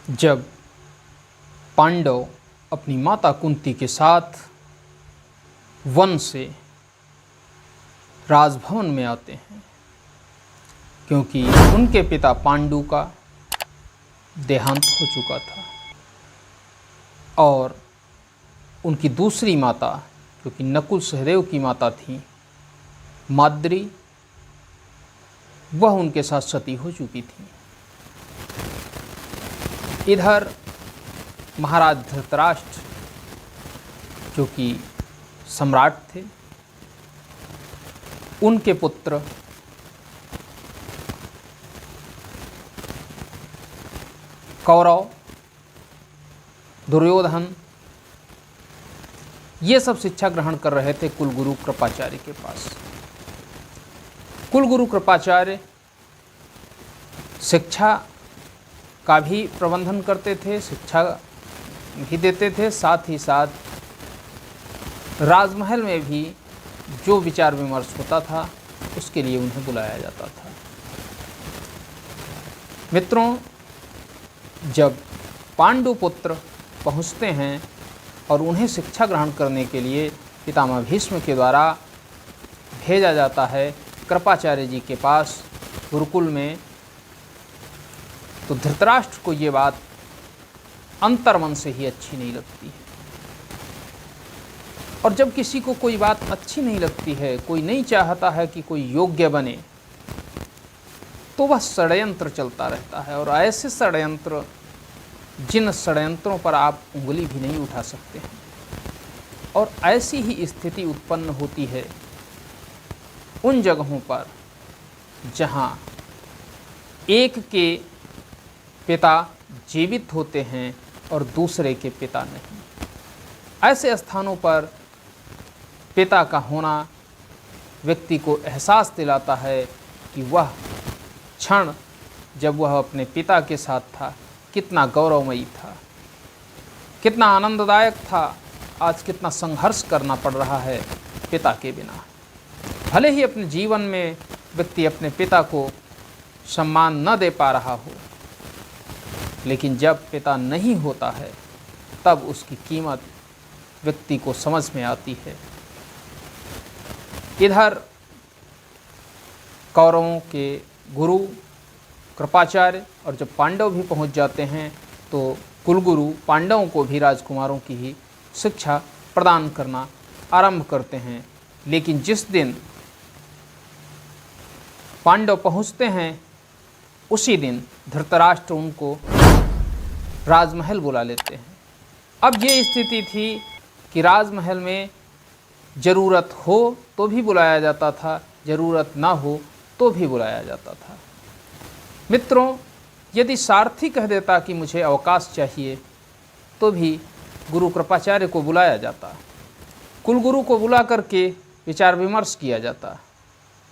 जब पांडव अपनी माता कुंती के साथ वन से राजभवन में आते हैं, क्योंकि उनके पिता पांडु का देहांत हो चुका था और उनकी दूसरी माता, जो कि नकुल सहदेव की माता थी, माद्री, वह उनके साथ सती हो चुकी थी। इधर महाराज धृतराष्ट्र, जो कि सम्राट थे, उनके पुत्र कौरव, दुर्योधन, ये सब शिक्षा ग्रहण कर रहे थे कुलगुरु कृपाचार्य के पास। कुलगुरु कृपाचार्य शिक्षा का भी प्रबंधन करते थे, शिक्षा भी देते थे, साथ ही साथ राजमहल में भी जो विचार विमर्श होता था उसके लिए उन्हें बुलाया जाता था। मित्रों, जब पांडु पुत्र पहुँचते हैं और उन्हें शिक्षा ग्रहण करने के लिए पितामह भीष्म के द्वारा भेजा जाता है कृपाचार्य जी के पास गुरुकुल में, तो धृतराष्ट्र को ये बात अंतर्मन से ही अच्छी नहीं लगती है। और जब किसी को कोई बात अच्छी नहीं लगती है, कोई नहीं चाहता है कि कोई योग्य बने, तो वह षड्यंत्र चलता रहता है। और ऐसे षड्यंत्र, जिन षड्यंत्रों पर आप उंगली भी नहीं उठा सकते हैं, और ऐसी ही स्थिति उत्पन्न होती है उन जगहों पर जहां एक के पिता जीवित होते हैं और दूसरे के पिता नहीं। ऐसे स्थानों पर पिता का होना व्यक्ति को एहसास दिलाता है कि वह क्षण जब वह अपने पिता के साथ था कितना गौरवमयी था, कितना आनंददायक था। आज कितना संघर्ष करना पड़ रहा है पिता के बिना। भले ही अपने जीवन में व्यक्ति अपने पिता को सम्मान न दे पा रहा हो, लेकिन जब पिता नहीं होता है तब उसकी कीमत व्यक्ति को समझ में आती है। इधर कौरवों के गुरु कृपाचार्य, और जब पांडव भी पहुंच जाते हैं तो कुलगुरु पांडवों को भी राजकुमारों की ही शिक्षा प्रदान करना आरंभ करते हैं। लेकिन जिस दिन पांडव पहुंचते हैं उसी दिन धृतराष्ट्र उनको राजमहल बुला लेते हैं। अब ये स्थिति थी कि राजमहल में ज़रूरत हो तो भी बुलाया जाता था, ज़रूरत ना हो तो भी बुलाया जाता था। मित्रों, यदि सारथी कह देता कि मुझे अवकाश चाहिए तो भी गुरु कृपाचार्य को बुलाया जाता, कुलगुरु को बुला करके विचार विमर्श किया जाता,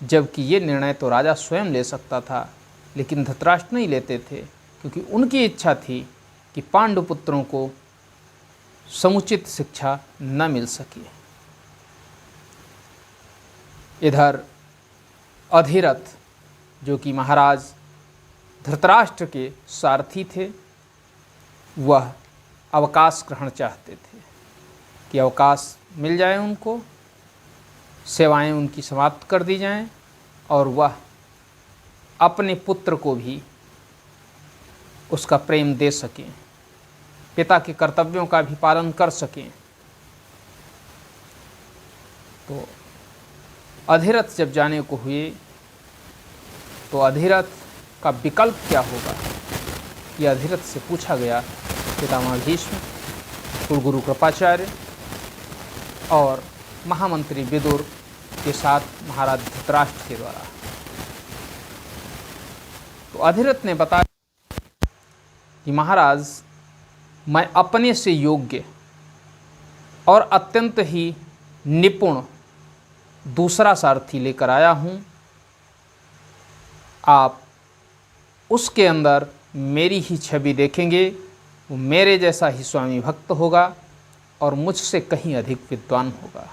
जबकि ये निर्णय तो राजा स्वयं ले सकता था। लेकिन धृतराष्ट्र नहीं लेते थे, क्योंकि उनकी इच्छा थी कि पांडुपुत्रों को समुचित शिक्षा न मिल सके। इधर अधिरथ, जो कि महाराज धृतराष्ट्र के सारथी थे, वह अवकाश ग्रहण चाहते थे कि अवकाश मिल जाए उनको, सेवाएं उनकी समाप्त कर दी जाएं और वह अपने पुत्र को भी उसका प्रेम दे सकें, पिता के कर्तव्यों का भी पालन कर सकें। तो अधिरथ जब जाने को हुए तो अधिरथ का विकल्प क्या होगा, ये अधिरथ से पूछा गया पितामह भीष्म, कुलगुरु कृपाचार्य और महामंत्री विदुर के साथ महाराज धृतराष्ट्र के द्वारा। तो अधिरथ ने बताया कि महाराज, मैं अपने से योग्य और अत्यंत ही निपुण दूसरा सारथी लेकर आया हूँ। आप उसके अंदर मेरी ही छवि देखेंगे, वो मेरे जैसा ही स्वामी भक्त होगा और मुझसे कहीं अधिक विद्वान होगा।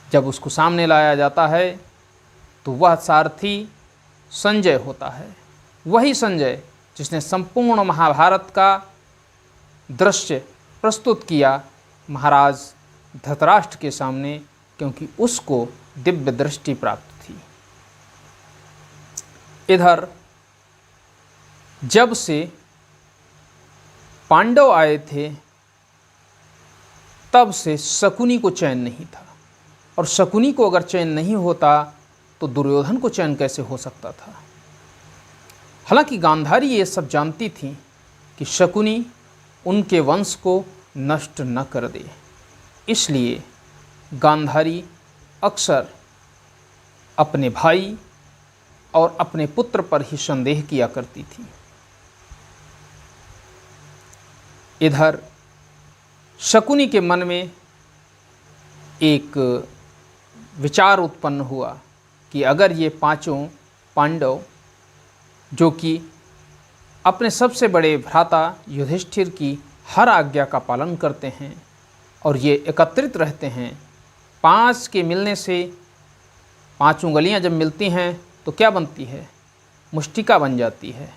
जब उसको सामने लाया जाता है तो वह सारथी संजय होता है, वही संजय जिसने संपूर्ण महाभारत का दृश्य प्रस्तुत किया महाराज धृतराष्ट्र के सामने, क्योंकि उसको दिव्य दृष्टि प्राप्त थी। इधर जब से पांडव आए थे तब से शकुनी को चैन नहीं था, और शकुनी को अगर चैन नहीं होता तो दुर्योधन को चैन कैसे हो सकता था। हालांकि गांधारी ये सब जानती थी कि शकुनी उनके वंश को नष्ट न कर दे, इसलिए गांधारी अक्सर अपने भाई और अपने पुत्र पर ही संदेह किया करती थी। इधर शकुनी के मन में एक विचार उत्पन्न हुआ कि अगर ये पांचों पांडव, जो कि अपने सबसे बड़े भ्राता युधिष्ठिर की हर आज्ञा का पालन करते हैं और ये एकत्रित रहते हैं, पांच के मिलने से पांचों गलियां जब मिलती हैं तो क्या बनती है, मुष्टिका बन जाती है,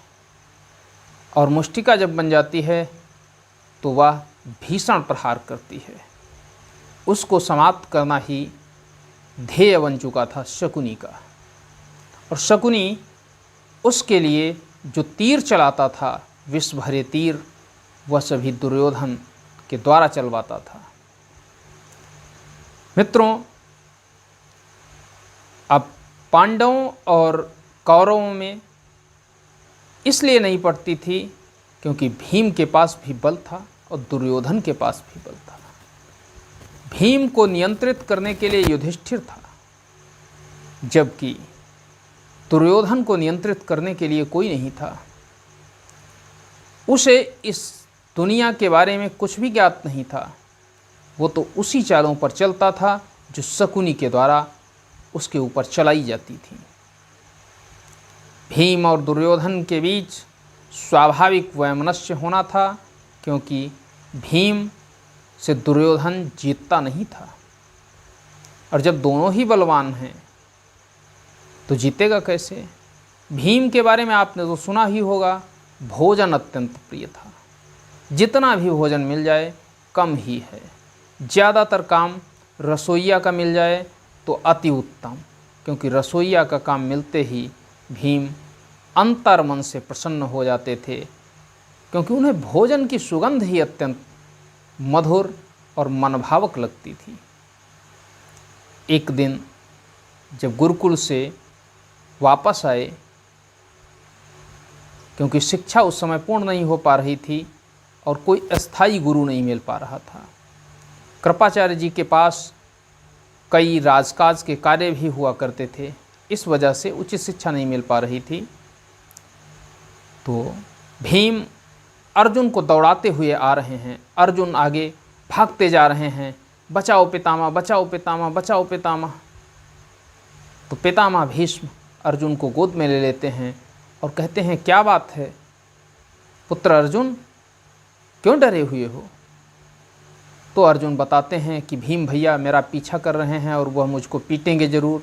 और मुष्टिका जब बन जाती है तो वह भीषण प्रहार करती है। उसको समाप्त करना ही ध्येय बन चुका था शकुनी का, और शकुनी उसके लिए जो तीर चलाता था, विष भरे तीर, वह सभी दुर्योधन के द्वारा चलवाता था। मित्रों, अब पांडवों और कौरवों में इसलिए नहीं पड़ती थी क्योंकि भीम के पास भी बल था और दुर्योधन के पास भी बल था। भीम को नियंत्रित करने के लिए युधिष्ठिर था, जबकि दुर्योधन को नियंत्रित करने के लिए कोई नहीं था। उसे इस दुनिया के बारे में कुछ भी ज्ञात नहीं था, वो तो उसी चालों पर चलता था जो शकुनी के द्वारा उसके ऊपर चलाई जाती थी। भीम और दुर्योधन के बीच स्वाभाविक वैमनस्य होना था, क्योंकि भीम से दुर्योधन जीतता नहीं था, और जब दोनों ही बलवान हैं तो जीतेगा कैसे। भीम के बारे में आपने तो सुना ही होगा, भोजन अत्यंत प्रिय था, जितना भी भोजन मिल जाए कम ही है, ज़्यादातर काम रसोइया का मिल जाए तो अति उत्तम, क्योंकि रसोइया का काम मिलते ही भीम अंतर मन से प्रसन्न हो जाते थे, क्योंकि उन्हें भोजन की सुगंध ही अत्यंत मधुर और मनभावक लगती थी। एक दिन जब गुरुकुल से वापस आए, क्योंकि शिक्षा उस समय पूर्ण नहीं हो पा रही थी और कोई अस्थायी गुरु नहीं मिल पा रहा था, कृपाचार्य जी के पास कई राजकाज के कार्य भी हुआ करते थे, इस वजह से उचित शिक्षा नहीं मिल पा रही थी। तो भीम अर्जुन को दौड़ाते हुए आ रहे हैं, अर्जुन आगे भागते जा रहे हैं, बचाओ पितामह, बचाओ पितामह, बचाओ पितामह। तो पितामह भीष्म अर्जुन को गोद में ले लेते हैं और कहते हैं, क्या बात है पुत्र अर्जुन, क्यों डरे हुए हो। तो अर्जुन बताते हैं कि भीम भैया मेरा पीछा कर रहे हैं और वह मुझको पीटेंगे ज़रूर।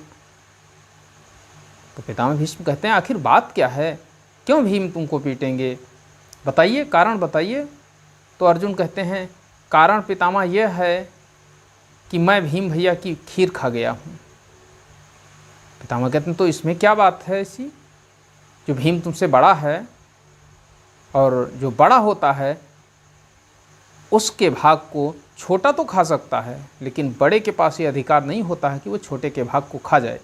तो पितामह भीष्म कहते हैं, आखिर बात क्या है, क्यों भीम तुमको पीटेंगे, बताइए, कारण बताइए। तो अर्जुन कहते हैं, कारण पितामह यह है कि मैं भीम भैया की खीर खा गया हूँ। पितामह कहते हैं, तो इसमें क्या बात है ऐसी, जो भीम तुमसे बड़ा है, और जो बड़ा होता है उसके भाग को छोटा तो खा सकता है, लेकिन बड़े के पास ये अधिकार नहीं होता है कि वो छोटे के भाग को खा जाए।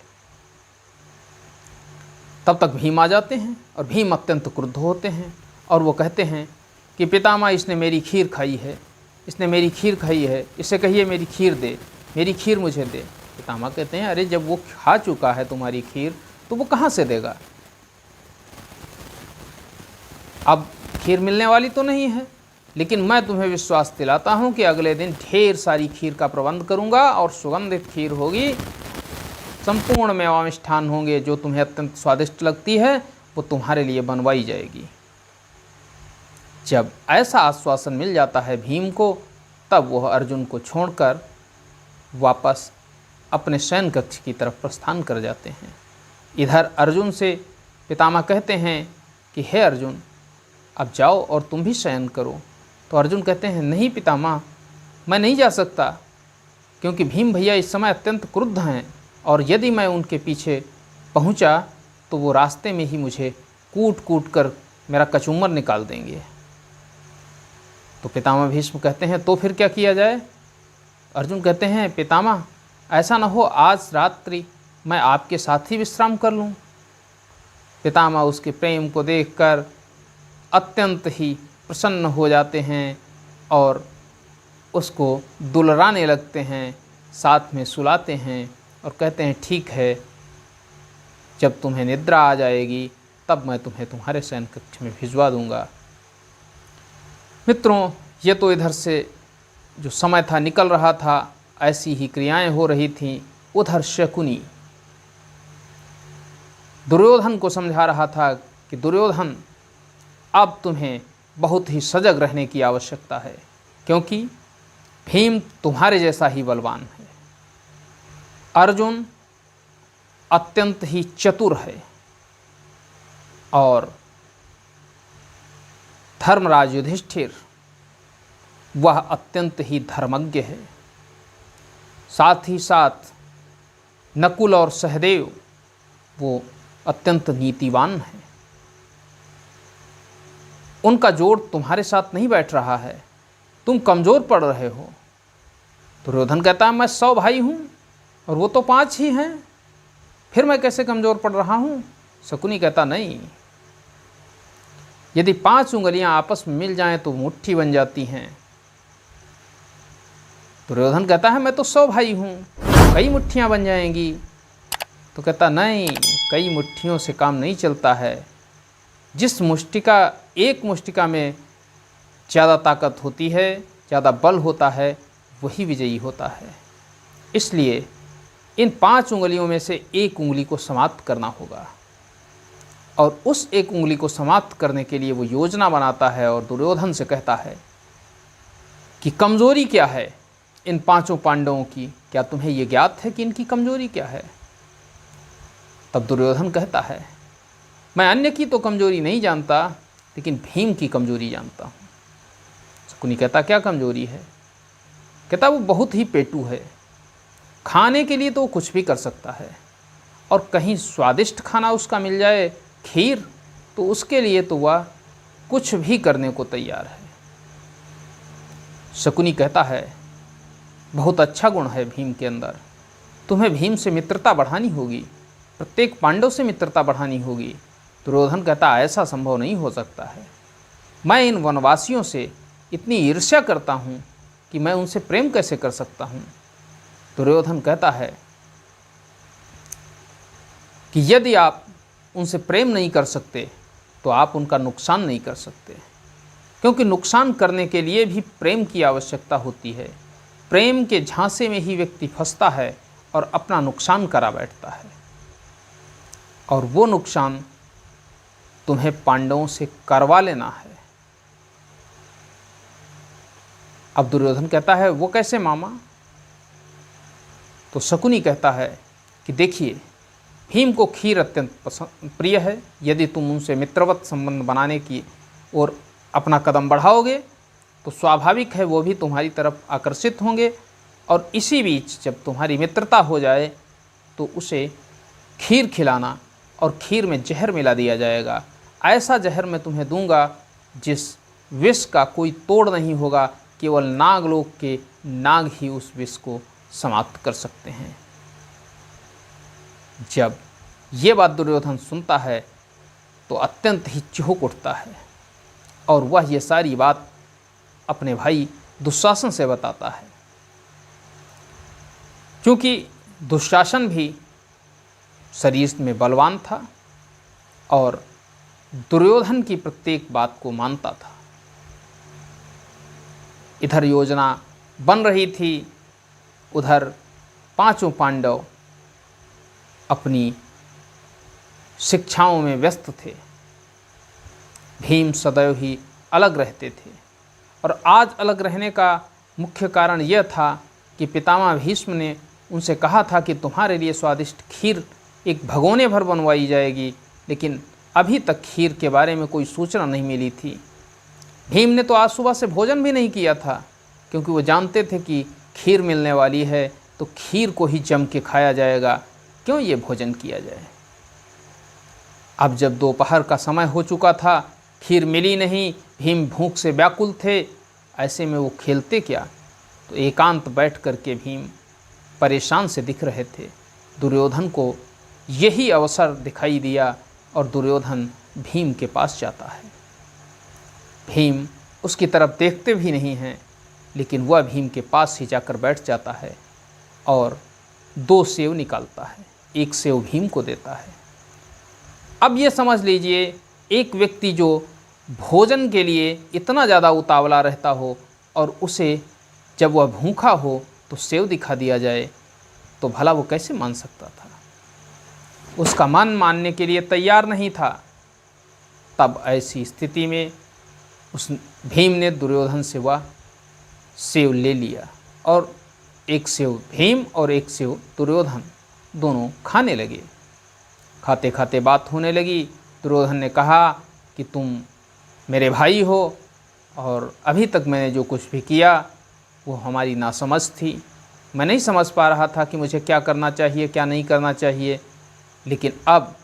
तब तक भीम आ जाते हैं और भीम अत्यंत क्रुद्ध होते हैं और वो कहते हैं कि पितामह इसने मेरी खीर खाई है, इसने मेरी खीर खाई है, इसे कहिए मेरी खीर दे, मेरी खीर मुझे दे। पितामह कहते हैं, अरे जब वो खा चुका है तुम्हारी खीर तो वो कहाँ से देगा, अब खीर मिलने वाली तो नहीं है, लेकिन मैं तुम्हें विश्वास दिलाता हूँ कि अगले दिन ढेर सारी खीर का प्रबंध करूँगा और सुगंधित खीर होगी, संपूर्ण मेवामिष्ठान होंगे, जो तुम्हें अत्यंत स्वादिष्ट लगती है वो तुम्हारे लिए बनवाई जाएगी। जब ऐसा आश्वासन मिल जाता है भीम को, तब वह अर्जुन को छोड़कर वापस अपने शयन कक्ष की तरफ प्रस्थान कर जाते हैं। इधर अर्जुन से पितामह कहते हैं कि हे अर्जुन, अब जाओ और तुम भी शयन करो। तो अर्जुन कहते हैं, नहीं पितामह, मैं नहीं जा सकता, क्योंकि भीम भैया इस समय अत्यंत क्रुद्ध हैं, और यदि मैं उनके पीछे पहुंचा तो वो रास्ते में ही मुझे कूट कूट कर मेरा कचूमर निकाल देंगे। तो पितामह भीष्म कहते हैं, तो फिर क्या किया जाए? अर्जुन कहते हैं, पितामह ऐसा न हो आज रात्रि मैं आपके साथ ही विश्राम कर लूँ। पितामह उसके प्रेम को देखकर अत्यंत ही प्रसन्न हो जाते हैं और उसको दुलराने लगते हैं, साथ में सुलाते हैं और कहते हैं, ठीक है, जब तुम्हें निद्रा आ जाएगी तब मैं तुम्हें तुम्हारे शयन कक्ष में भिजवा दूंगा। मित्रों, ये तो इधर से जो समय था निकल रहा था, ऐसी ही क्रियाएं हो रही थीं। उधर शकुनी दुर्योधन को समझा रहा था कि दुर्योधन, अब तुम्हें बहुत ही सजग रहने की आवश्यकता है, क्योंकि भीम तुम्हारे जैसा ही बलवान है। अर्जुन अत्यंत ही चतुर है और धर्मराज युधिष्ठिर वह अत्यंत ही धर्मज्ञ है। साथ ही साथ नकुल और सहदेव वो अत्यंत नीतिवान है। उनका जोड़ तुम्हारे साथ नहीं बैठ रहा है, तुम कमज़ोर पड़ रहे हो। दुर्योधन कहता है, मैं 100 भाई हूँ और वो तो 5 ही हैं, फिर मैं कैसे कमज़ोर पड़ रहा हूँ? शकुनी कहता, नहीं, यदि 5 उंगलियां आपस में मिल जाएं तो मुट्ठी बन जाती हैं। दुर्योधन कहता है, मैं तो 100 भाई हूँ, कई मुट्ठियाँ बन जाएंगी। तो कहता, नहीं, कई मुट्ठियों से काम नहीं चलता है। जिस मुष्टिका, एक मुष्टिका में ज़्यादा ताकत होती है, ज़्यादा बल होता है, वही विजयी होता है। इसलिए इन 5 उंगलियों में से एक उंगली को समाप्त करना होगा। और उस एक उंगली को समाप्त करने के लिए वो योजना बनाता है और दुर्योधन से कहता है कि कमज़ोरी क्या है इन 5 पांडवों की, क्या तुम्हें ये ज्ञात है कि इनकी कमज़ोरी क्या है? तब दुर्योधन कहता है, मैं अन्य की तो कमज़ोरी नहीं जानता, लेकिन भीम की कमज़ोरी जानता हूँ। शकुनी कहता, क्या कमज़ोरी है? कहता, वो बहुत ही पेटू है, खाने के लिए तो वो कुछ भी कर सकता है, और कहीं स्वादिष्ट खाना उसका मिल जाए, खीर, तो उसके लिए तो वह कुछ भी करने को तैयार है। शकुनी कहता है, बहुत अच्छा गुण है भीम के अंदर, तुम्हें भीम से मित्रता बढ़ानी होगी, प्रत्येक पांडव से मित्रता बढ़ानी होगी। दुर्योधन कहता, ऐसा संभव नहीं हो सकता है, मैं इन वनवासियों से इतनी ईर्ष्या करता हूँ कि मैं उनसे प्रेम कैसे कर सकता हूँ। दुर्योधन कहता है कि यदि आप उनसे प्रेम नहीं कर सकते तो आप उनका नुकसान नहीं कर सकते, क्योंकि नुकसान करने के लिए भी प्रेम की आवश्यकता होती है। प्रेम के झांसे में ही व्यक्ति फंसता है और अपना नुकसान करा बैठता है, और वो नुकसान तुम्हें पांडवों से करवा लेना है। अब दुर्योधन कहता है, वो कैसे मामा? तो शकुनी कहता है कि देखिए, भीम को खीर अत्यंत प्रिय है, यदि तुम उनसे मित्रवत संबंध बनाने की ओर अपना कदम बढ़ाओगे तो स्वाभाविक है वो भी तुम्हारी तरफ आकर्षित होंगे, और इसी बीच जब तुम्हारी मित्रता हो जाए तो उसे खीर खिलाना, और खीर में जहर मिला दिया जाएगा। ऐसा जहर मैं तुम्हें दूंगा जिस विष का कोई तोड़ नहीं होगा, केवल नागलोक के नाग ही उस विष को समाप्त कर सकते हैं। जब ये बात दुर्योधन सुनता है तो अत्यंत ही चौंक उठता है, और वह ये सारी बात अपने भाई दुशासन से बताता है, क्योंकि दुशासन भी शरीर में बलवान था और दुर्योधन की प्रत्येक बात को मानता था। इधर योजना बन रही थी, उधर 5 पांडव अपनी शिक्षाओं में व्यस्त थे। भीम सदैव ही अलग रहते थे, और आज अलग रहने का मुख्य कारण यह था कि पितामह भीष्म ने उनसे कहा था कि तुम्हारे लिए स्वादिष्ट खीर एक भगोने भर बनवाई जाएगी, लेकिन अभी तक खीर के बारे में कोई सूचना नहीं मिली थी। भीम ने तो आज सुबह से भोजन भी नहीं किया था, क्योंकि वो जानते थे कि खीर मिलने वाली है तो खीर को ही जम के खाया जाएगा, क्यों ये भोजन किया जाए। अब जब दोपहर का समय हो चुका था, खीर मिली नहीं, भीम भूख से व्याकुल थे, ऐसे में वो खेलते क्या। तो एकांत बैठ कर के भीम परेशान से दिख रहे थे। दुर्योधन को यही अवसर दिखाई दिया और दुर्योधन भीम के पास जाता है। भीम उसकी तरफ देखते भी नहीं हैं, लेकिन वह भीम के पास ही जाकर बैठ जाता है और 2 सेव निकालता है, 1 सेव भीम को देता है। अब ये समझ लीजिए, एक व्यक्ति जो भोजन के लिए इतना ज़्यादा उतावला रहता हो और उसे जब वह भूखा हो तो सेव दिखा दिया जाए, तो भला वो कैसे मान सकता था। उसका मन मानने के लिए तैयार नहीं था। तब ऐसी स्थिति में उस भीम ने दुर्योधन से वह सेव ले लिया और 1 सेव भीम और 1 सेव दुर्योधन दोनों खाने लगे। खाते खाते बात होने लगी। दुर्योधन ने कहा कि तुम मेरे भाई हो और अभी तक मैंने जो कुछ भी किया वो हमारी नासमझ थी। मैं नहीं समझ पा रहा था कि मुझे क्या करना चाहिए, क्या नहीं करना चाहिए, लेकिन अब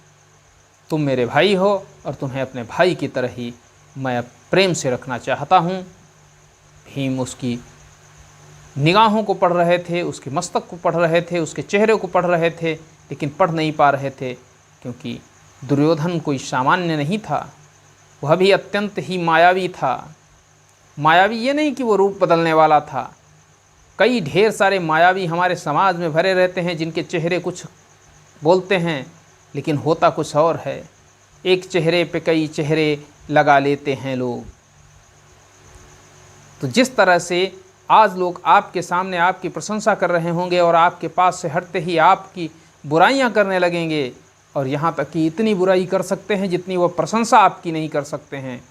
तुम मेरे भाई हो और तुम्हें अपने भाई की तरह ही मैं प्रेम से रखना चाहता हूँ। भीम उसकी निगाहों को पढ़ रहे थे, उसके मस्तक को पढ़ रहे थे, उसके चेहरे को पढ़ रहे थे, लेकिन पढ़ नहीं पा रहे थे, क्योंकि दुर्योधन कोई सामान्य नहीं था, वह भी अत्यंत ही मायावी था। मायावी ये नहीं कि वो रूप बदलने वाला था। कई ढेर सारे मायावी हमारे समाज में भरे रहते हैं, जिनके चेहरे कुछ बोलते हैं लेकिन होता कुछ और है। एक चेहरे पे कई चेहरे लगा लेते हैं लोग। तो जिस तरह से आज लोग आपके सामने आपकी प्रशंसा कर रहे होंगे और आपके पास से हटते ही आपकी बुराइयां करने लगेंगे, और यहाँ तक कि इतनी बुराई कर सकते हैं जितनी वह प्रशंसा आपकी नहीं कर सकते हैं,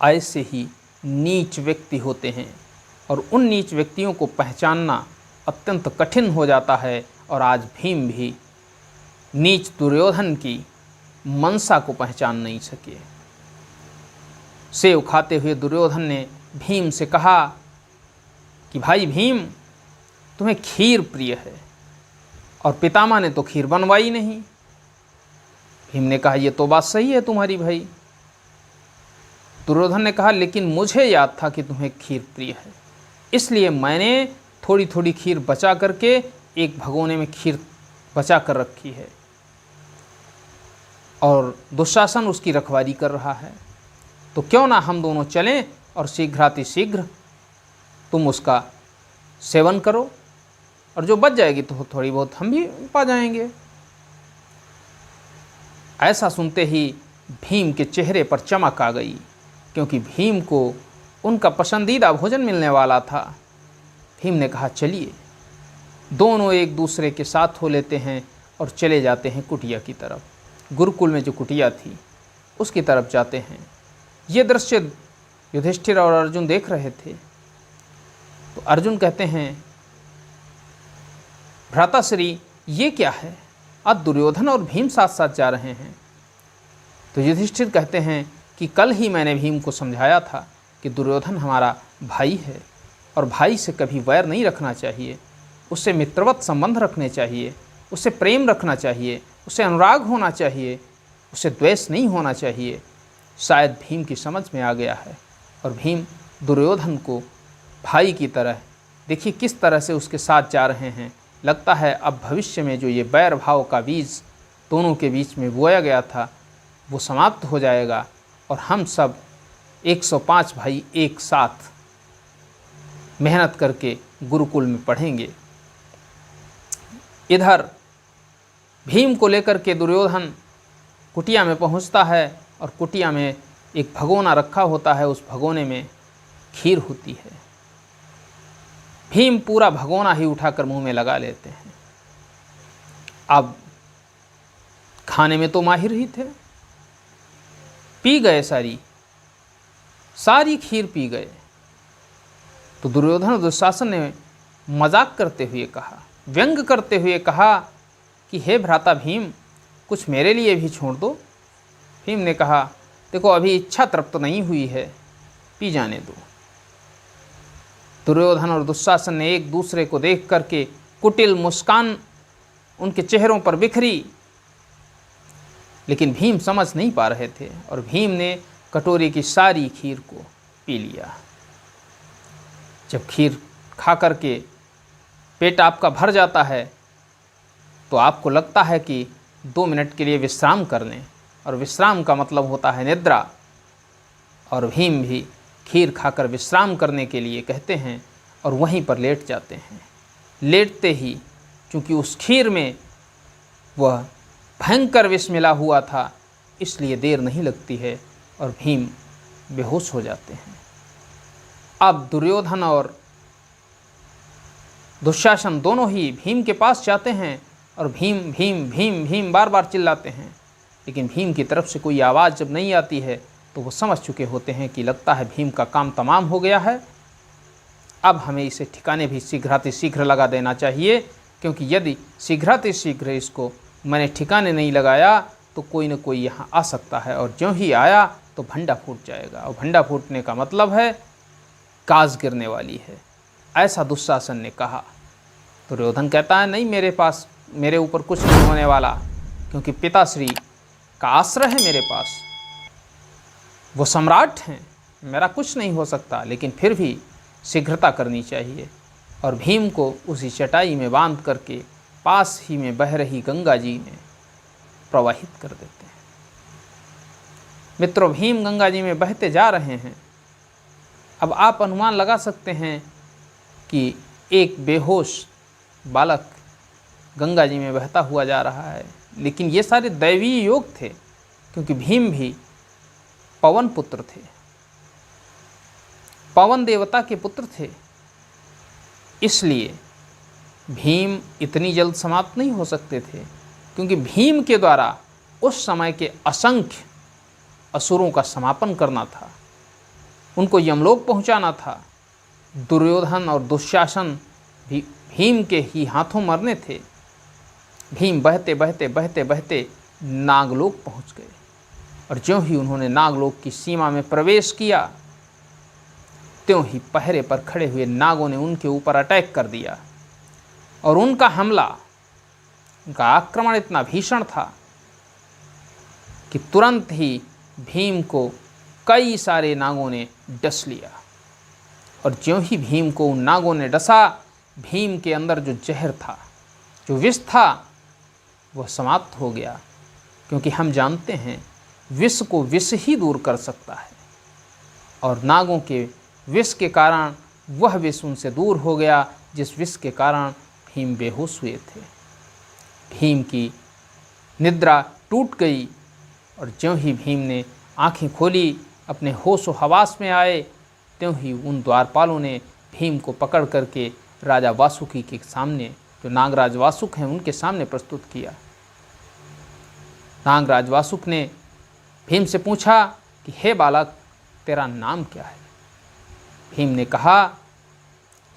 ऐसे ही नीच व्यक्ति होते हैं और उन नीच व्यक्तियों को पहचानना अत्यंत कठिन हो जाता है। और आज भीम भी नीच दुर्योधन की मनसा को पहचान नहीं सके। सेव खाते हुए दुर्योधन ने भीम से कहा कि भाई भीम, तुम्हें खीर प्रिय है और पितामह ने तो खीर बनवाई नहीं। भीम ने कहा, ये तो बात सही है तुम्हारी भाई। दुर्योधन ने कहा, लेकिन मुझे याद था कि तुम्हें खीर प्रिय है, इसलिए मैंने थोड़ी थोड़ी खीर बचा करके एक भगोने में खीर बचा कर रखी है, और दुशासन उसकी रखवाली कर रहा है। तो क्यों ना हम दोनों चलें और शीघ्रातिशीघ्र तुम उसका सेवन करो, और जो बच जाएगी तो थोड़ी बहुत हम भी पा जाएंगे। ऐसा सुनते ही भीम के चेहरे पर चमक आ गई, क्योंकि भीम को उनका पसंदीदा भोजन मिलने वाला था। भीम ने कहा, चलिए दोनों एक दूसरे के साथ हो लेते हैं और चले जाते हैं कुटिया की तरफ। गुरुकुल में जो कुटिया थी उसकी तरफ जाते हैं। ये दृश्य युधिष्ठिर और अर्जुन देख रहे थे। तो अर्जुन कहते हैं, भ्राताश्री ये क्या है, आज दुर्योधन और भीम साथ साथ जा रहे हैं। तो युधिष्ठिर कहते हैं कि कल ही मैंने भीम को समझाया था कि दुर्योधन हमारा भाई है और भाई से कभी वैर नहीं रखना चाहिए, उससे मित्रवत संबंध रखने चाहिए, उससे प्रेम रखना चाहिए, उससे अनुराग होना चाहिए, उससे द्वेष नहीं होना चाहिए। शायद भीम की समझ में आ गया है और भीम दुर्योधन को भाई की तरह, देखिए किस तरह से उसके साथ जा रहे हैं। लगता है अब भविष्य में जो ये बैर भाव का बीज दोनों के बीच में बोया गया था वो समाप्त हो जाएगा और हम सब 105 भाई एक साथ मेहनत करके गुरुकुल में पढ़ेंगे। इधर भीम को लेकर के दुर्योधन कुटिया में पहुंचता है और कुटिया में एक भगोना रखा होता है, उस भगोने में खीर होती है। भीम पूरा भगोना ही उठाकर मुंह में लगा लेते हैं। अब खाने में तो माहिर ही थे, पी गए सारी खीर पी गए। तो दुर्योधन और दुशासन ने मजाक करते हुए कहा, व्यंग करते हुए कहा कि हे भ्राता भीम, कुछ मेरे लिए भी छोड़ दो, भीम ने कहा, देखो अभी इच्छा तृप्त नहीं हुई है, पी जाने दो। दुर्योधन और दुशासन ने एक दूसरे को देख करके कुटिल मुस्कान उनके चेहरों पर बिखरी, लेकिन भीम समझ नहीं पा रहे थे और भीम ने कटोरी की सारी खीर को पी लिया। जब खीर खा करके पेट आपका भर जाता है तो आपको लगता है कि 2 मिनट के लिए विश्राम कर लें, और विश्राम का मतलब होता है निद्रा। और भीम भी खीर खाकर विश्राम करने के लिए कहते हैं और वहीं पर लेट जाते हैं। लेटते ही क्योंकि उस खीर में वह भयंकर विष मिला हुआ था, इसलिए देर नहीं लगती है और भीम बेहोश हो जाते हैं। अब दुर्योधन और दुशासन दोनों ही भीम के पास जाते हैं और भीम भीम भीम भीम बार बार चिल्लाते हैं, लेकिन भीम की तरफ से कोई आवाज़ जब नहीं आती है तो वो समझ चुके होते हैं कि लगता है भीम का काम तमाम हो गया है। अब हमें इसे ठिकाने भी शीघ्र लगा देना चाहिए, क्योंकि यदि शीघ्र इसको मैंने ठिकाने नहीं लगाया तो कोई न कोई यहाँ आ सकता है, और ज्यों ही आया तो भंडा फूट जाएगा, और भंडा फूटने का मतलब है काज गिरने वाली है। ऐसा दुशासन ने कहा। दुर्योधन कहता है, नहीं, मेरे ऊपर कुछ नहीं होने वाला, क्योंकि पिताश्री का आश्रय है मेरे पास, वो सम्राट हैं, मेरा कुछ नहीं हो सकता। लेकिन फिर भी शीघ्रता करनी चाहिए, और भीम को उसी चटाई में बांध करके पास ही में बह रही गंगा जी में प्रवाहित कर देते हैं। मित्रों, भीम गंगा जी में बहते जा रहे हैं। अब आप अनुमान लगा सकते हैं कि एक बेहोश बालक गंगा जी में बहता हुआ जा रहा है, लेकिन ये सारे दैवीय योग थे, क्योंकि भीम भी पवन पुत्र थे, पवन देवता के पुत्र थे। इसलिए भीम इतनी जल्द समाप्त नहीं हो सकते थे, क्योंकि भीम के द्वारा उस समय के असंख्य असुरों का समापन करना था, उनको यमलोक पहुंचाना था। दुर्योधन और दुशासन भी भीम के ही हाथों मरने थे। भीम बहते बहते बहते बहते नागलोक पहुंच गए, और ज्यों ही उन्होंने नागलोक की सीमा में प्रवेश किया, त्यों ही पहरे पर खड़े हुए नागों ने उनके ऊपर अटैक कर दिया, और उनका हमला, उनका आक्रमण इतना भीषण था कि तुरंत ही भीम को कई सारे नागों ने डस लिया। और ज्यों ही भीम को उन नागों ने डसा, भीम के अंदर जो जहर था, जो विष था, वह समाप्त हो गया। क्योंकि हम जानते हैं विष को विष ही दूर कर सकता है, और नागों के विष के कारण वह विष उनसे दूर हो गया जिस विष के कारण भीम बेहोश हुए थे। भीम की निद्रा टूट गई, और ज्यों ही भीम ने आंखें खोली, अपने होश व हवास में आए, त्यों ही उन द्वारपालों ने भीम को पकड़ करके राजा वासुकी के सामने, जो नागराज वासुक हैं, उनके सामने प्रस्तुत किया। नागराज वासुक ने भीम से पूछा कि हे बालक, तेरा नाम क्या है? भीम ने कहा,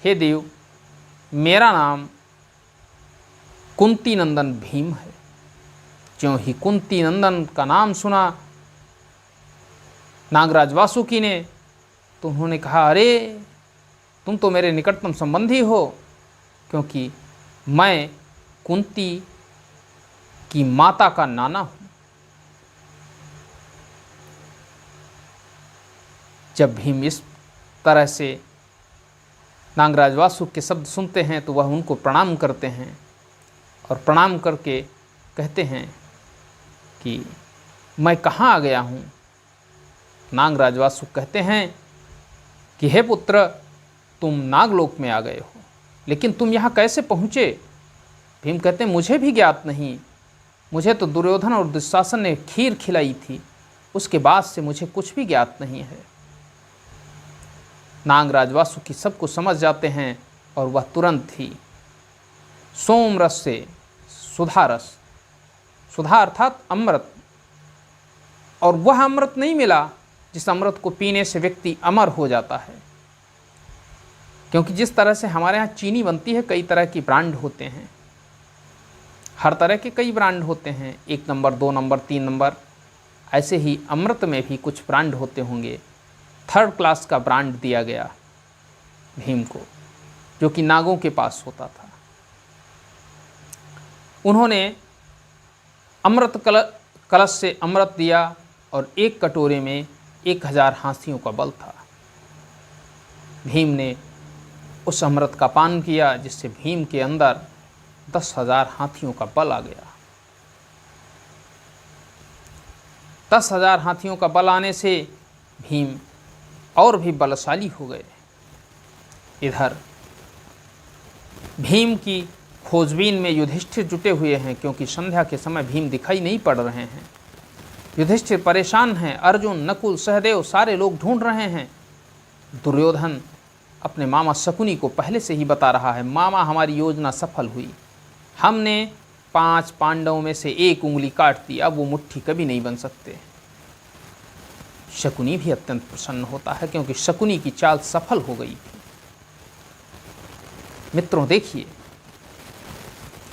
हे देव, मेरा नाम कुंती नंदन भीम है। ज्यों ही कुंती नंदन का नाम सुना नागराज वासुकी ने, तो उन्होंने कहा, अरे तुम तो मेरे निकटतम संबंधी हो, क्योंकि मैं कुंती की माता का नाना हूँ। जब भीम इस तरह से नागराज वासुक के शब्द सुनते हैं तो वह उनको प्रणाम करते हैं, और प्रणाम करके कहते हैं कि मैं कहाँ आ गया हूँ? नागराज वासुक कहते हैं कि हे पुत्र, तुम नागलोक में आ गए हो, लेकिन तुम यहाँ कैसे पहुँचे? भीम कहते हैं, मुझे भी ज्ञात नहीं, मुझे तो दुर्योधन और दुशासन ने खीर खिलाई थी, उसके बाद से मुझे कुछ भी ज्ञात नहीं है। नागराज वासुकी सब कुछ समझ जाते हैं, और वह तुरंत ही सोम रस से सुधा रस, सुधा अर्थात अमृत, और वह अमृत नहीं मिला जिस अमृत को पीने से व्यक्ति अमर हो जाता है। क्योंकि जिस तरह से हमारे यहाँ चीनी बनती है, कई तरह की ब्रांड होते हैं, हर तरह के कई ब्रांड होते हैं, 1 नंबर, 2 नंबर, 3 नंबर, ऐसे ही अमृत में भी कुछ ब्रांड होते होंगे। 3rd क्लास का ब्रांड दिया गया भीम को, जो कि नागों के पास होता था। उन्होंने अमृत कलश से अमृत दिया और एक कटोरे में 1000 हाथियों का बल था। भीम ने उस अमृत का पान किया, जिससे भीम के अंदर 10,000 हाथियों का बल आ गया। 10,000 हाथियों का बल आने से भीम और भी बलशाली हो गए। इधर भीम की खोजबीन में युधिष्ठिर जुटे हुए हैं, क्योंकि संध्या के समय भीम दिखाई नहीं पड़ रहे हैं। युधिष्ठिर परेशान हैं। अर्जुन, नकुल, सहदेव सारे लोग ढूंढ रहे हैं। दुर्योधन अपने मामा शकुनी को पहले से ही बता रहा है, मामा हमारी योजना सफल हुई, हमने 5 पांडवों में से 1 उंगली काट दी, अब वो मुट्ठी कभी नहीं बन सकते। शकुनी भी अत्यंत प्रसन्न होता है, क्योंकि शकुनी की चाल सफल हो गई थी। मित्रों, देखिए,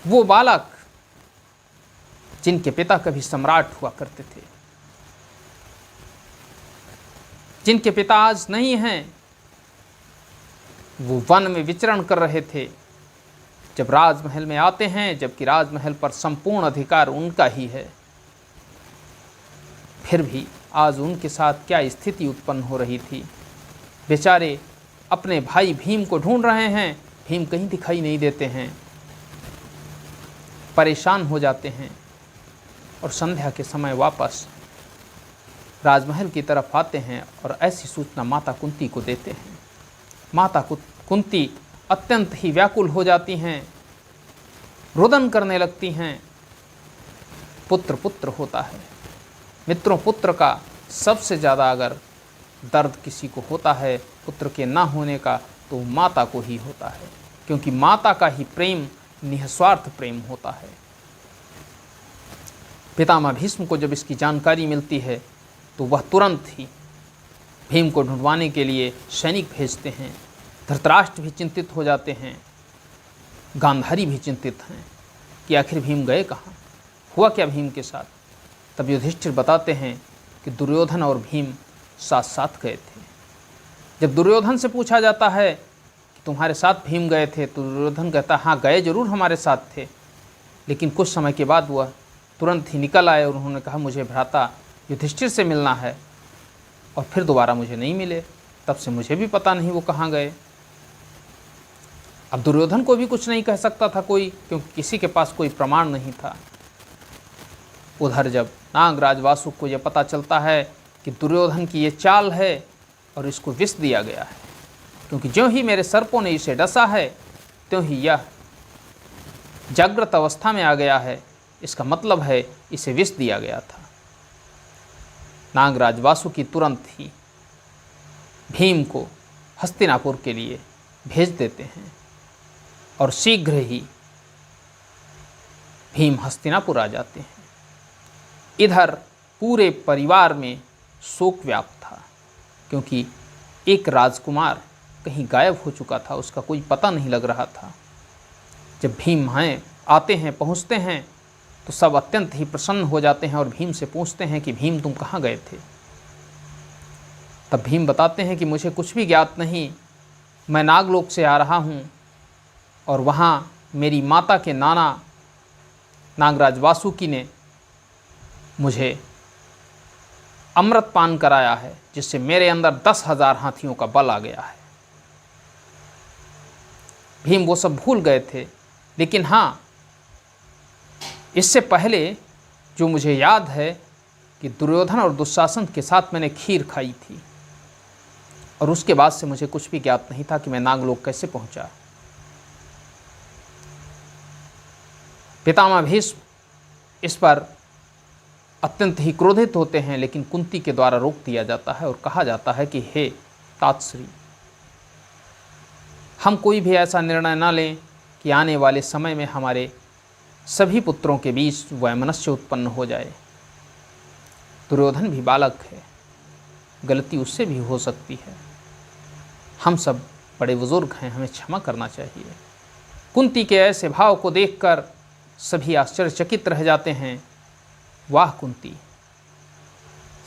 वो बालक जिनके पिता कभी सम्राट हुआ करते थे, जिनके पिता आज नहीं हैं, वो वन में विचरण कर रहे थे, जब राजमहल में आते हैं, जबकि राजमहल पर संपूर्ण अधिकार उनका ही है। फिर भी आज उनके साथ क्या स्थिति उत्पन्न हो रही थी। बेचारे अपने भाई भीम को ढूंढ रहे हैं, भीम कहीं दिखाई नहीं देते हैं, परेशान हो जाते हैं और संध्या के समय वापस राजमहल की तरफ आते हैं और ऐसी सूचना माता कुंती को देते हैं। माता कुंती अत्यंत ही व्याकुल हो जाती हैं, रुदन करने लगती हैं। पुत्र पुत्र होता है। मित्रों, पुत्र का सबसे ज़्यादा अगर दर्द किसी को होता है पुत्र के ना होने का, तो माता को ही होता है, क्योंकि माता का ही प्रेम निस्वार्थ प्रेम होता है। पितामह भीष्म को जब इसकी जानकारी मिलती है तो वह तुरंत ही भीम को ढूंढवाने के लिए सैनिक भेजते हैं। धृतराष्ट्र भी चिंतित हो जाते हैं, गांधारी भी चिंतित हैं कि आखिर भीम गए कहाँ, हुआ क्या भीम के साथ। तब युधिष्ठिर बताते हैं कि दुर्योधन और भीम साथ साथ गए थे। जब दुर्योधन से पूछा जाता है कि तुम्हारे साथ भीम गए थे, तो दुर्योधन कहता हाँ गए जरूर हमारे साथ थे, लेकिन कुछ समय के बाद वह तुरंत ही निकल आए और उन्होंने कहा मुझे भ्राता युधिष्ठिर से मिलना है, और फिर दोबारा मुझे नहीं मिले। तब से मुझे भी पता नहीं वो कहाँ गए। अब दुर्योधन को भी कुछ नहीं कह सकता था कोई, क्योंकि किसी के पास कोई प्रमाण नहीं था। उधर जब नागराज वासुक को यह पता चलता है कि दुर्योधन की ये चाल है और इसको विष दिया गया है, क्योंकि ज्यों ही मेरे सर्पों ने इसे डसा है त्यों ही यह जागृत अवस्था में आ गया है, इसका मतलब है इसे विष दिया गया था। नागराज वासुकी तुरंत ही भीम को हस्तिनापुर के लिए भेज देते हैं और शीघ्र ही भीम हस्तिनापुर आ जाते हैं। इधर पूरे परिवार में शोक व्याप्त था, क्योंकि एक राजकुमार कहीं गायब हो चुका था, उसका कोई पता नहीं लग रहा था। जब भीम आते हैं, पहुंचते हैं, तो सब अत्यंत ही प्रसन्न हो जाते हैं और भीम से पूछते हैं कि भीम तुम कहाँ गए थे। तब भीम बताते हैं कि मुझे कुछ भी ज्ञात नहीं, मैं नागलोक से आ रहा हूँ और वहाँ मेरी माता के नाना नागराज वासुकी ने मुझे अमृत पान कराया है, जिससे मेरे अंदर 10,000 हाथियों का बल आ गया है। भीम वो सब भूल गए थे, लेकिन हाँ, इससे पहले जो मुझे याद है कि दुर्योधन और दुशासन के साथ मैंने खीर खाई थी, और उसके बाद से मुझे कुछ भी ज्ञात नहीं था कि मैं नागलोक कैसे पहुंचा। पितामह भीष्म इस पर अत्यंत ही क्रोधित होते हैं, लेकिन कुंती के द्वारा रोक दिया जाता है और कहा जाता है कि हे तातश्री, हम कोई भी ऐसा निर्णय न लें कि आने वाले समय में हमारे सभी पुत्रों के बीच वैमनस्य उत्पन्न हो जाए। दुर्योधन भी बालक है, गलती उससे भी हो सकती है, हम सब बड़े बुजुर्ग हैं, हमें क्षमा करना चाहिए। कुंती के ऐसे भाव को देखकर सभी आश्चर्यचकित रह जाते हैं। वाह कुंती,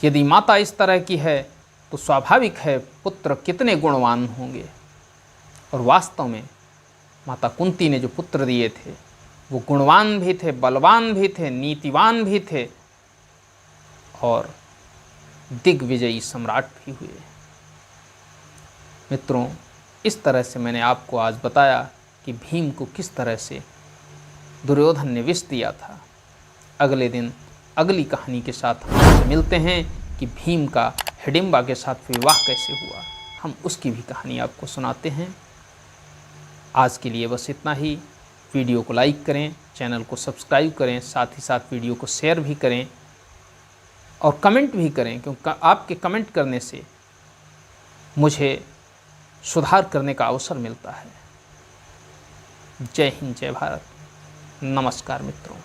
यदि माता इस तरह की है तो स्वाभाविक है पुत्र कितने गुणवान होंगे। और वास्तव में माता कुंती ने जो पुत्र दिए थे वो गुणवान भी थे, बलवान भी थे, नीतिवान भी थे और दिग्विजयी सम्राट भी हुए। मित्रों, इस तरह से मैंने आपको आज बताया कि भीम को किस तरह से दुर्योधन ने विष दिया था। अगले दिन अगली कहानी के साथ हम आपसे मिलते हैं कि भीम का हिडिंबा के साथ विवाह कैसे हुआ। हम उसकी भी कहानी आपको सुनाते हैं। आज के लिए बस इतना ही। वीडियो को लाइक करें, चैनल को सब्सक्राइब करें, साथ ही साथ वीडियो को शेयर भी करें और कमेंट भी करें, क्योंकि आपके कमेंट करने से मुझे सुधार करने का अवसर मिलता है। जय हिंद, जय भारत, नमस्कार मित्रों।